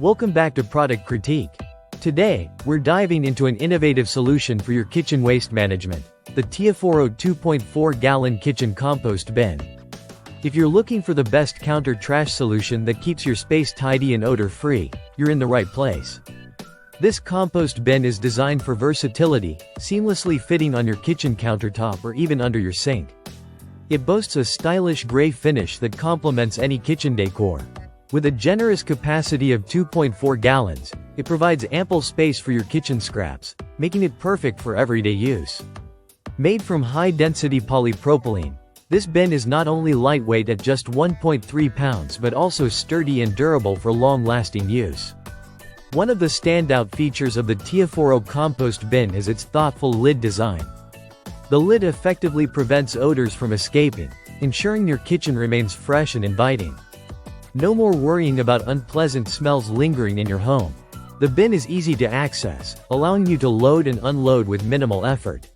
Welcome back to Product Critique. Today, we're diving into an innovative solution for your kitchen waste management, the Tiyafuro 2.4-gallon kitchen compost bin. If you're looking for the best counter trash solution that keeps your space tidy and odor-free, you're in the right place. This compost bin is designed for versatility, seamlessly fitting on your kitchen countertop or even under your sink. It boasts a stylish gray finish that complements any kitchen decor. With a generous capacity of 2.4 gallons, it provides ample space for your kitchen scraps, making it perfect for everyday use. Made from high-density polypropylene, this bin is not only lightweight at just 1.3 pounds but also sturdy and durable for long-lasting use. One of the standout features of the Tiyafuro compost bin is its thoughtful lid design. The lid effectively prevents odors from escaping, ensuring your kitchen remains fresh and inviting. No more worrying about unpleasant smells lingering in your home. The bin is easy to access, allowing you to load and unload with minimal effort.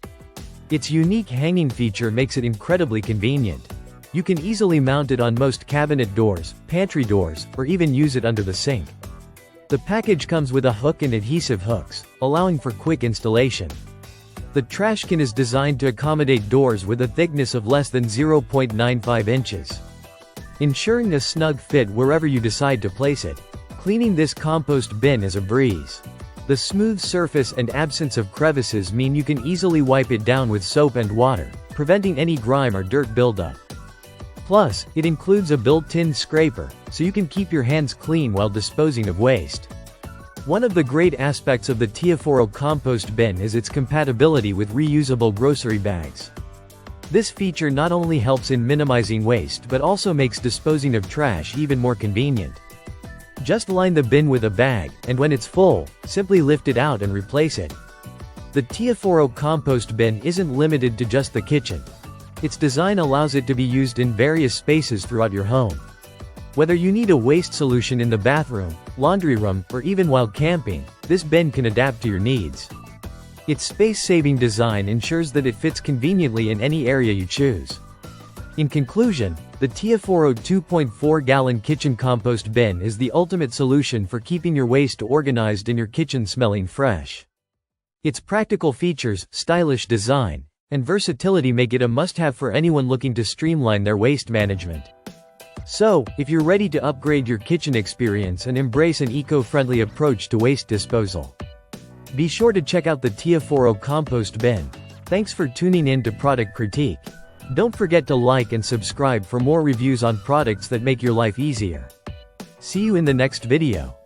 Its unique hanging feature makes it incredibly convenient. You can easily mount it on most cabinet doors, pantry doors, or even use it under the sink. The package comes with a hook and adhesive hooks, allowing for quick installation. The trash can is designed to accommodate doors with a thickness of less than 0.95 inches. Ensuring a snug fit wherever you decide to place it. Cleaning this compost bin is a breeze. The smooth surface and absence of crevices mean you can easily wipe it down with soap and water, preventing any grime or dirt buildup. Plus, it includes a built-in scraper, so you can keep your hands clean while disposing of waste. One of the great aspects of the Tiyafuro compost bin is its compatibility with reusable grocery bags. This feature not only helps in minimizing waste but also makes disposing of trash even more convenient. Just line the bin with a bag, and when it's full, simply lift it out and replace it. The Tiyafuro compost bin isn't limited to just the kitchen. Its design allows it to be used in various spaces throughout your home. Whether you need a waste solution in the bathroom, laundry room, or even while camping, this bin can adapt to your needs. Its space-saving design ensures that it fits conveniently in any area you choose. In conclusion, the Tiyafuro 2.4-gallon kitchen compost bin is the ultimate solution for keeping your waste organized and your kitchen smelling fresh. Its practical features, stylish design, and versatility make it a must-have for anyone looking to streamline their waste management. So, if you're ready to upgrade your kitchen experience and embrace an eco-friendly approach to waste disposal, be sure to check out the Tiyafuro compost bin. Thanks for tuning in to Product Critique. Don't forget to like and subscribe for more reviews on products that make your life easier. See you in the next video.